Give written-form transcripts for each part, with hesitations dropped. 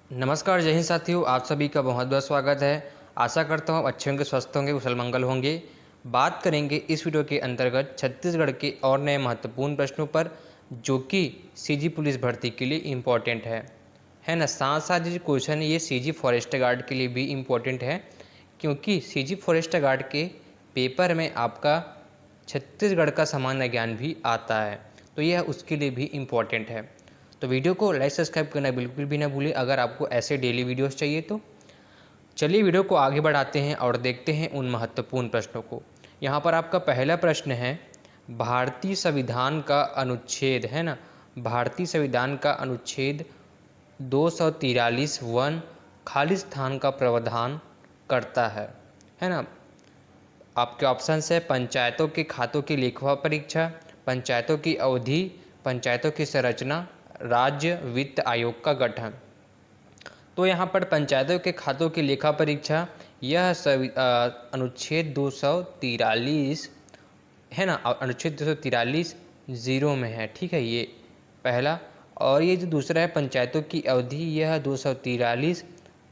नमस्कार, जय हिंद साथियों, आप सभी का बहुत बहुत स्वागत है। आशा करता हूँ अच्छे होंगे, स्वस्थ होंगे, कुशल मंगल होंगे। बात करेंगे इस वीडियो के अंतर्गत छत्तीसगढ़ के और नए महत्वपूर्ण प्रश्नों पर, जो कि सीजी पुलिस भर्ती के लिए इम्पोर्टेंट है ना। साथ साथ जो क्वेश्चन है ये सीजी फॉरेस्ट गार्ड के लिए भी इम्पोर्टेंट है, क्योंकि सीजी फॉरेस्ट गार्ड के पेपर में आपका छत्तीसगढ़ का सामान्य ज्ञान भी आता है, तो यह उसके लिए भी इम्पोर्टेंट है। तो वीडियो को लाइक सब्सक्राइब करना बिल्कुल भी ना भूलें अगर आपको ऐसे डेली वीडियोस चाहिए तो। चलिए वीडियो को आगे बढ़ाते हैं और देखते हैं उन महत्वपूर्ण प्रश्नों को। यहाँ पर आपका पहला प्रश्न है, भारतीय संविधान का अनुच्छेद है ना, भारतीय संविधान का अनुच्छेद 243 वन खालिस्तान का प्रावधान करता है ना। आपके ऑप्शंस है पंचायतों के खातों की लेखा परीक्षा, पंचायतों की अवधि, पंचायतों की संरचना, राज्य वित्त आयोग का गठन। तो यहाँ पर पंचायतों के खातों की लेखा परीक्षा यह अनुच्छेद 243 है ना, अनुच्छेद 243 जीरो में है, ठीक है, ये पहला। और ये जो दूसरा है पंचायतों की अवधि, यह 243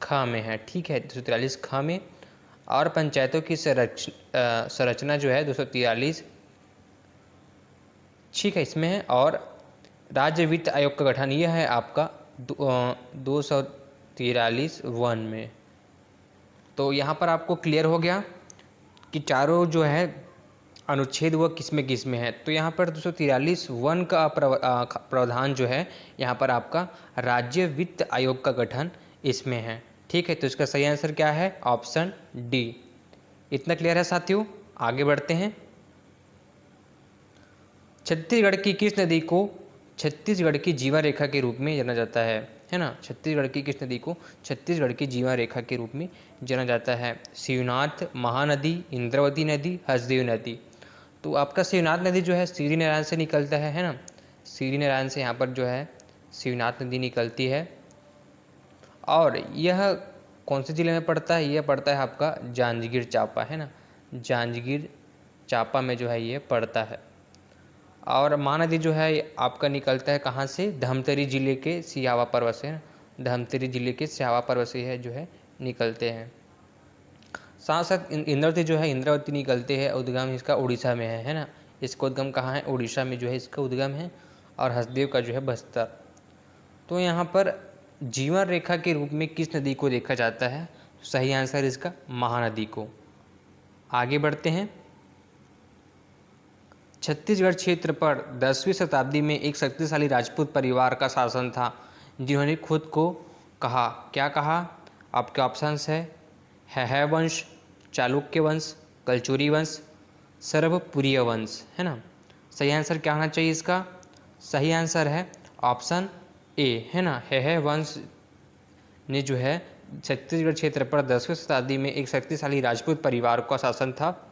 ख में है, ठीक है, 243 ख में। और पंचायतों की संरचना जो है 243, ठीक है, इसमें है। और राज्य वित्त आयोग का गठन यह है आपका 243 वन में। तो यहाँ पर आपको क्लियर हो गया कि चारों जो है अनुच्छेद वह किस में है। तो यहाँ पर 243 वन का प्रावधान जो है, यहाँ पर आपका राज्य वित्त आयोग का गठन इसमें है, ठीक है। तो इसका सही आंसर क्या है? Option D. इतना क्लियर है साथियों, आगे बढ़ते हैं। छत्तीसगढ़ की किस नदी को छत्तीसगढ़ की जीवन रेखा के रूप में जाना जाता है ना। छत्तीसगढ़ की किस नदी को छत्तीसगढ़ की जीवन रेखा के रूप में जाना जाता है? शिवनाथ, महानदी, इंद्रावती नदी, हसदेव नदी। तो आपका शिवनाथ नदी जो है सीरी नारायण से निकलता है ना। सीरी नारायण से यहाँ पर जो है शिवनाथ नदी निकलती है। और यह कौन से ज़िले में पड़ता है? यह पड़ता है आपका जांजगीर चांपा, है ना, जांजगीर चांपा में जो है ये पड़ता है। और महानदी जो है आपका निकलता है कहाँ से? धमतरी जिले के सिहावा पर्वत से, धमतरी जिले के सिहावा पर्वत से है जो है निकलते हैं। साथ साथ इंद्रावती जो है, इंद्रावती निकलते हैं, उद्गम इसका उड़ीसा में है ना। इसका उद्गम कहाँ है? उड़ीसा में जो है इसका उद्गम है। और हसदेव का जो है बस्तर। तो यहाँ पर जीवन रेखा के रूप में किस नदी को देखा जाता है? सही आंसर इसका महानदी को। आगे बढ़ते हैं। छत्तीसगढ़ क्षेत्र पर 10वीं शताब्दी में एक शक्तिशाली राजपूत परिवार का शासन था, जिन्होंने खुद को कहा, क्या कहा? आपके ऑप्शंस है वंश, चालुक्य वंश, कलचुरी वंश, सर्वपुरीय वंश, है ना। सही आंसर क्या होना चाहिए इसका? सही आंसर है ऑप्शन ए, है ना। है वंश ने जो है छत्तीसगढ़ क्षेत्र पर 10वीं शताब्दी में एक शक्तिशाली राजपूत परिवार का शासन था,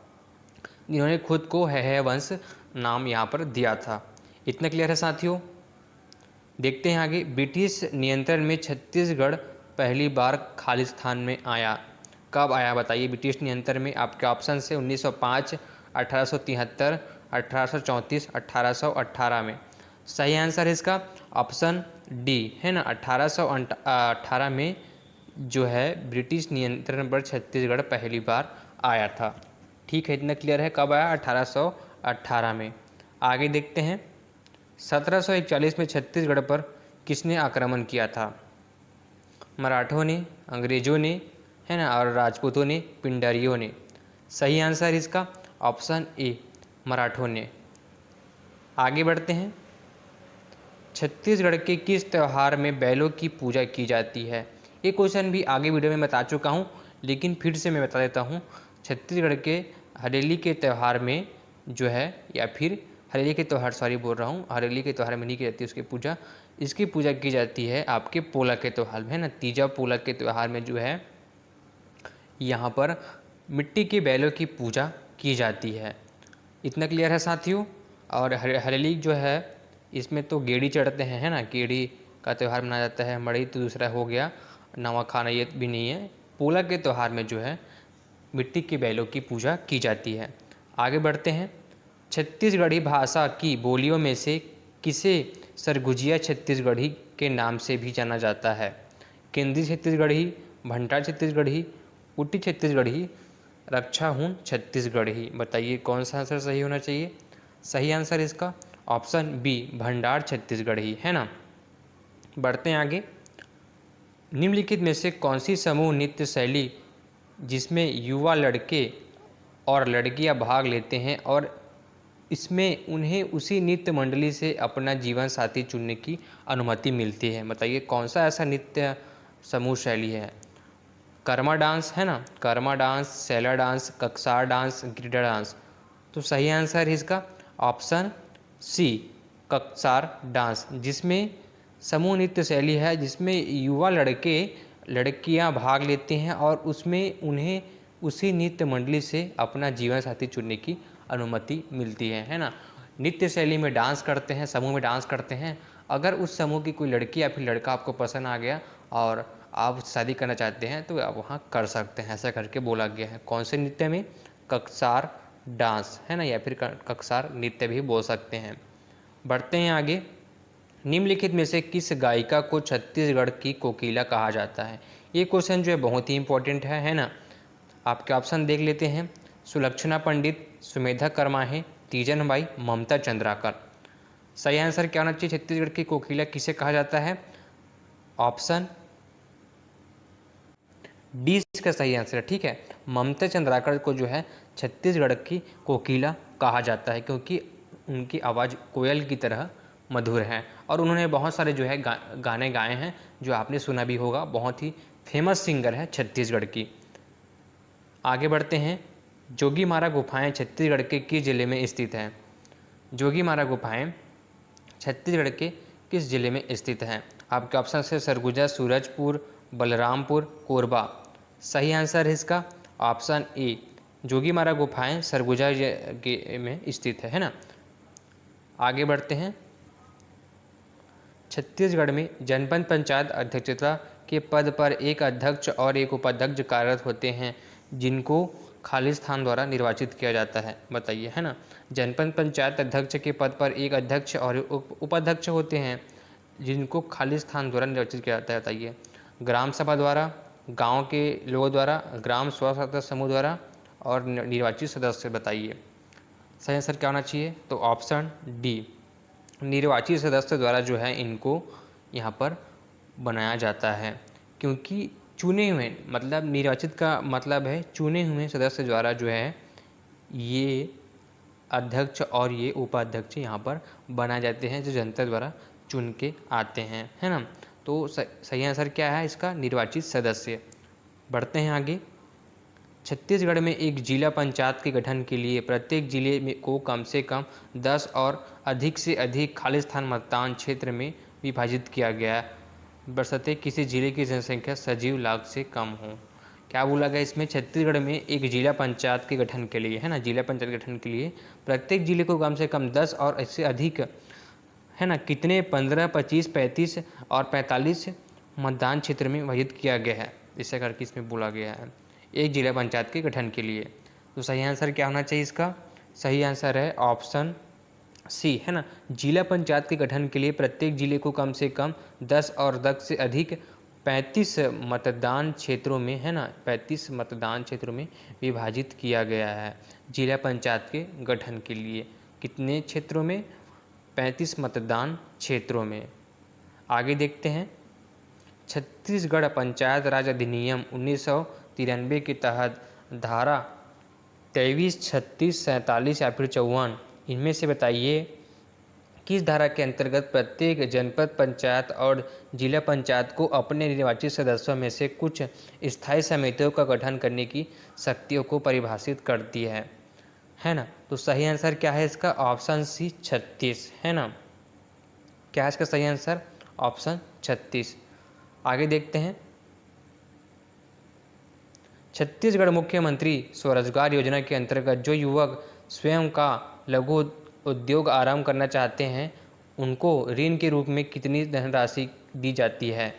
जिन्होंने खुद को है वंश नाम यहाँ पर दिया था। इतना क्लियर है साथियों। देखते हैं आगे। ब्रिटिश नियंत्रण में छत्तीसगढ़ पहली बार खालिस्तान में आया, कब आया बताइए? ब्रिटिश नियंत्रण में आपके ऑप्शन से 1905, 1873, 1834, 1818 में। सही आंसर है इसका ऑप्शन डी, है ना। 1818 में जो है ब्रिटिश नियंत्रण पर छत्तीसगढ़ पहली बार आया था, ठीक है। इतना क्लियर है, कब आया? 1818 में। आगे देखते हैं। 1741 में छत्तीसगढ़ पर किसने आक्रमण किया था? मराठों ने, अंग्रेजों ने, है ना, और राजपूतों ने, पिंडरियों ने। सही आंसर इसका ऑप्शन ए, मराठों ने। आगे बढ़ते हैं। छत्तीसगढ़ के किस त्यौहार में बैलों की पूजा की जाती है? ये क्वेश्चन भी आगे वीडियो में बता चुका हूँ, लेकिन फिर से मैं बता देता हूँ। छत्तीसगढ़ के हरेली के त्यौहार में जो है, या फिर हरेली के त्यौहार, सॉरी बोल रहा हूँ, हरेली के त्यौहार में नहीं की जाती उसकी पूजा। इसकी पूजा की जाती है आपके पोला के त्यौहार में, है ना। तीजा पोला के त्यौहार में जो है यहाँ पर मिट्टी के बैलों की पूजा की जाती है। इतना क्लियर है साथियों। और हरेली जो है इसमें तो गेड़ी चढ़ते हैं, है ना, गेड़ी का त्यौहार मनाया जाता है। मड़ई तो दूसरा हो गया, नवा खाना ये भी नहीं है। पोला के त्यौहार में जो है मिट्टी के बैलों की पूजा की जाती है। आगे बढ़ते हैं। छत्तीसगढ़ी भाषा की बोलियों में से किसे सरगुजिया छत्तीसगढ़ी के नाम से भी जाना जाता है? केंद्रीय छत्तीसगढ़ी, भंटार छत्तीसगढ़ी, उटी छत्तीसगढ़ी, रक्षाहून छत्तीसगढ़ी। बताइए कौन सा आंसर सही होना चाहिए? सही आंसर इसका ऑप्शन बी भंडार छत्तीसगढ़ी है ना। बढ़ते हैं आगे। निम्नलिखित में से कौन सी समूह नृत्य शैली जिसमें युवा लड़के और लड़कियां भाग लेते हैं और इसमें उन्हें उसी नृत्य मंडली से अपना जीवन साथी चुनने की अनुमति मिलती है? बताइए कौन सा ऐसा नृत्य समूह शैली है? कर्मा डांस है ना, कर्मा डांस, सेला डांस, कक्सार डांस, गिरडा डांस। तो सही आंसर इसका ऑप्शन सी कक्सार डांस, जिसमें समूह नृत्य शैली है जिसमें युवा लड़के लड़कियां भाग लेते हैं और उसमें उन्हें उसी नृत्य मंडली से अपना जीवन साथी चुनने की अनुमति मिलती है ना। नृत्य शैली में डांस करते हैं, समूह में डांस करते हैं। अगर उस समूह की कोई लड़की या फिर लड़का आपको पसंद आ गया और आप शादी करना चाहते हैं तो आप वहाँ कर सकते हैं, ऐसा करके बोला गया है। कौन से नृत्य में? कक्सार डांस है ना, या फिर कक्सार नृत्य भी बोल सकते हैं। बढ़ते हैं आगे। निम्नलिखित में से किस गायिका को छत्तीसगढ़ की कोकिला कहा जाता है? ये क्वेश्चन जो है बहुत ही इंपॉर्टेंट है ना। आपके ऑप्शन देख लेते हैं। सुलक्षणा पंडित, सुमेधा कर्माहे, तीजन बाई, ममता चंद्राकर। सही आंसर क्या होना चाहिए? छत्तीसगढ़ की कोकिला किसे कहा जाता है? ऑप्शन डी इसका सही आंसर है। ठीक है, ममता चंद्राकर को जो है छत्तीसगढ़ की कोकिला कहा जाता है क्योंकि उनकी आवाज़ कोयल की तरह मधुर है और उन्होंने बहुत सारे जो है गाने गाए हैं जो आपने सुना भी होगा। बहुत ही फेमस सिंगर है छत्तीसगढ़ की। आगे बढ़ते हैं। जोगीमारा गुफाएं छत्तीसगढ़ के किस जिले में स्थित हैं? जोगीमारा गुफाएं छत्तीसगढ़ के किस जिले में स्थित हैं? आपके ऑप्शन है सरगुजा, सूरजपुर, बलरामपुर, कोरबा। सही आंसर है इसका ऑप्शन ए जोगीमारा गुफाएं सरगुजा में स्थित है ना। आगे बढ़ते हैं। छत्तीसगढ़ में जनपद पंचायत अध्यक्षता के पद पर एक अध्यक्ष और एक उपाध्यक्ष कार्यरत होते हैं जिनको खालिस्तान द्वारा निर्वाचित किया जाता है। बताइए है ना। जनपद पंचायत अध्यक्ष के पद पर एक अध्यक्ष और उपाध्यक्ष होते हैं जिनको खालिस्तान द्वारा निर्वाचित किया जाता है। बताइए ग्राम सभा द्वारा, गांव के लोगों द्वारा, ग्राम स्वसहायता समूह द्वारा और निर्वाचित सदस्य। बताइए सही आंसर क्या होना चाहिए? तो ऑप्शन डी निर्वाचित सदस्य द्वारा जो है इनको यहाँ पर बनाया जाता है क्योंकि चुने हुए मतलब निर्वाचित का मतलब है चुने हुए सदस्य द्वारा जो है ये अध्यक्ष और ये उपाध्यक्ष यहाँ पर बनाए जाते हैं जो जनता द्वारा चुन के आते हैं, है ना। तो सही आंसर क्या है इसका? निर्वाचित सदस्य। बढ़ते हैं आगे। छत्तीसगढ़ में एक जिला पंचायत के गठन के लिए प्रत्येक जिले में को कम से कम 10 और अधिक से अधिक खालिस्तान मतदान क्षेत्र में विभाजित किया गया बशर्ते किसी जिले की जनसंख्या सजीव लाख से कम हो। क्या बोला गया इसमें? छत्तीसगढ़ में एक जिला पंचायत के गठन के लिए, है ना, जिला पंचायत गठन के लिए प्रत्येक जिले को कम से कम 10 और इससे अधिक, है ना, कितने 15, 25, 35 और 45 मतदान क्षेत्र में विभाजित किया गया है, ऐसा करके इसमें बोला गया है एक जिला पंचायत के गठन के लिए। तो सही आंसर क्या होना चाहिए इसका? सही आंसर है ऑप्शन सी, है ना। जिला पंचायत के गठन के लिए प्रत्येक जिले को कम से कम 10 और 10 से अधिक 35 मतदान क्षेत्रों में, है ना, 35 मतदान क्षेत्रों में विभाजित किया गया है जिला पंचायत के गठन के लिए। कितने क्षेत्रों में? 35 मतदान क्षेत्रों में। आगे देखते हैं। छत्तीसगढ़ पंचायत राज अधिनियम 1993 के तहत धारा 23, 36, 47 या फिर 54 इनमें से बताइए किस धारा के अंतर्गत प्रत्येक जनपद पंचायत और जिला पंचायत को अपने निर्वाचित सदस्यों में से कुछ स्थायी समितियों का गठन करने की शक्तियों को परिभाषित करती है ना। तो सही आंसर क्या है इसका? ऑप्शन सी 36, है ना। क्या है इसका सही आंसर? ऑप्शन 36। आगे देखते हैं। छत्तीसगढ़ मुख्यमंत्री स्वरोजगार योजना के अंतर्गत जो युवक स्वयं का लघु उद्योग आरंभ करना चाहते हैं उनको ऋण के रूप में कितनी धनराशि दी जाती है?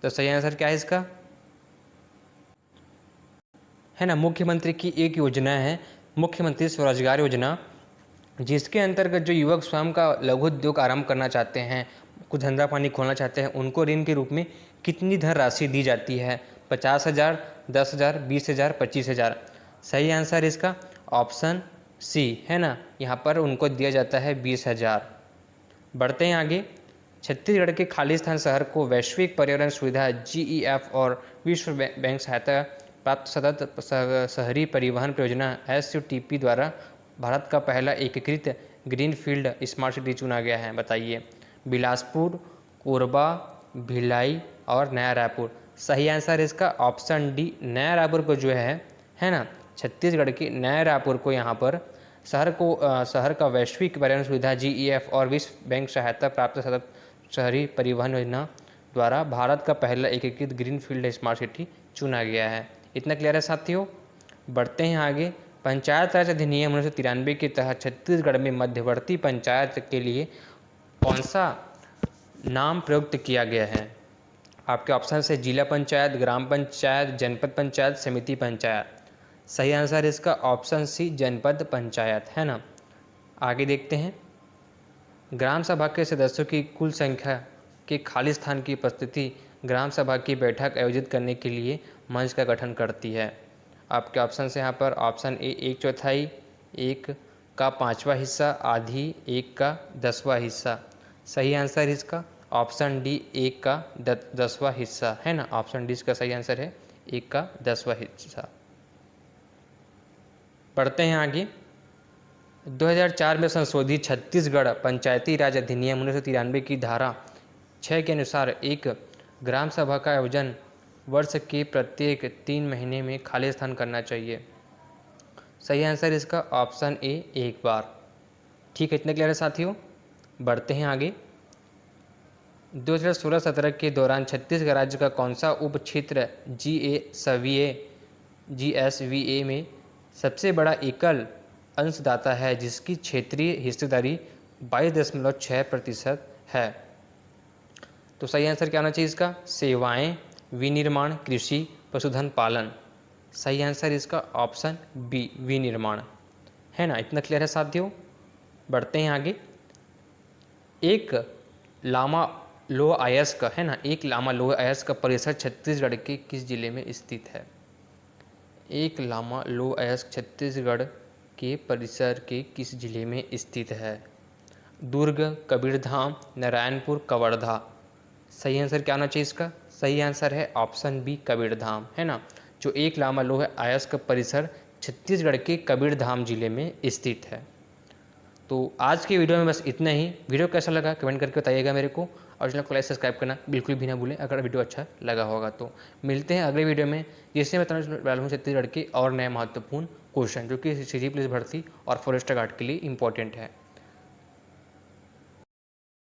तो सही आंसर क्या है इसका? है ना, मुख्यमंत्री की एक योजना है मुख्यमंत्री स्वरोजगार योजना, जिसके अंतर्गत जो युवक स्वयं का लघु उद्योग आरंभ करना चाहते हैं कुछ धंधा पानी खोलना चाहते हैं उनको ऋण के रूप में कितनी धनराशि दी जाती है? 50,000, 10,000, 20,000, 25,000। सही आंसर इसका ऑप्शन सी है ना, यहाँ पर उनको दिया जाता है 20,000। बढ़ते हैं आगे। छत्तीसगढ़ के खालिस्तान शहर को वैश्विक पर्यावरण सुविधा GEF और विश्व बैंक सहायता प्राप्त सतत शहरी परिवहन परियोजना SUTP द्वारा भारत का पहला एकीकृत ग्रीनफील्ड स्मार्ट सिटी चुना गया है। बताइए। बिलासपुर, कोरबा, भिलाई और नया रायपुर। सही आंसर इसका ऑप्शन डी, नया रायपुर को जो है ना, छत्तीसगढ़ के नया रायपुर को यहाँ पर शहर का वैश्विक पर्यावरण सुविधा GEF और विश्व बैंक सहायता प्राप्त सतत शहरी परिवहन योजना द्वारा भारत का पहला एकीकृत ग्रीनफील्ड स्मार्ट सिटी चुना गया है। इतना क्लियर है साथियों। बढ़ते हैं आगे। पंचायत राज अधिनियम 1993 के तहत छत्तीसगढ़ में मध्यवर्ती पंचायत के लिए कौन सा नाम प्रयुक्त किया गया है? आपके ऑप्शन है जिला पंचायत, ग्राम पंचायत, जनपद पंचायत, समिति पंचायत। सही आंसर इसका ऑप्शन सी, जनपद पंचायत है ना। आगे देखते हैं। ग्राम सभा के सदस्यों की कुल संख्या के खाली स्थान की उपस्थिति ग्राम सभा की बैठक आयोजित करने के लिए मंच का गठन करती है। आपके ऑप्शन से यहाँ पर ऑप्शन ए 1/4, 1 का 5वां हिस्सा, आधी, 1 का 10वां हिस्सा। सही आंसर इसका ऑप्शन डी, 1 का 10वां हिस्सा है ना। ऑप्शन डी इसका सही आंसर है, 1 का 10वां हिस्सा। पढ़ते हैं आगे। 2004 में संशोधित छत्तीसगढ़ पंचायती राज अधिनियम 1993 की धारा 6 के अनुसार एक ग्राम सभा का आयोजन वर्ष के प्रत्येक 3 महीने में खाली स्थान करना चाहिए। सही आंसर इसका ऑप्शन ए, 1 बार। ठीक है, इतने क्लियर है साथियों। बढ़ते हैं आगे। 2016-17 के दौरान छत्तीसगढ़ राज्य का कौन सा उप क्षेत्र GSVA में सबसे बड़ा एकल अंशदाता है जिसकी क्षेत्रीय हिस्सेदारी 22.6% है? तो सही आंसर क्या होना चाहिए इसका? सेवाएं, विनिर्माण, कृषि, पशुधन पालन। सही आंसर इसका ऑप्शन बी, विनिर्माण है ना। इतना क्लियर है साथियों। बढ़ते हैं आगे। एक लामा लोह अयस्क है ना, एक लामा लोह अयस्क का परिसर छत्तीसगढ़ के किस जिले में स्थित है? एक लामा लोह अयस्क छत्तीसगढ़ के परिसर के किस जिले में स्थित है? दुर्ग, कबीरधाम, नारायणपुर, कवर्धा। सही आंसर क्या होना चाहिए इसका? सही आंसर है ऑप्शन बी, कबीरधाम है ना। जो एक लामा लोह अयस्क परिसर छत्तीसगढ़ के कबीरधाम जिले में स्थित है। तो आज के वीडियो में बस इतना ही। वीडियो कैसा लगा कमेंट करके बताइएगा मेरे को, और चैनल को लाइक सब्सक्राइब करना बिल्कुल भी ना भूलें अगर वीडियो अच्छा लगा होगा तो। मिलते हैं अगले वीडियो में, जिससे मैं बताने वाला हूँ छत्तीसगढ़ के और नए महत्वपूर्ण क्वेश्चन जो कि सिटी पुलिस भर्ती और फॉरेस्ट गार्ड के लिए इंपॉर्टेंट है।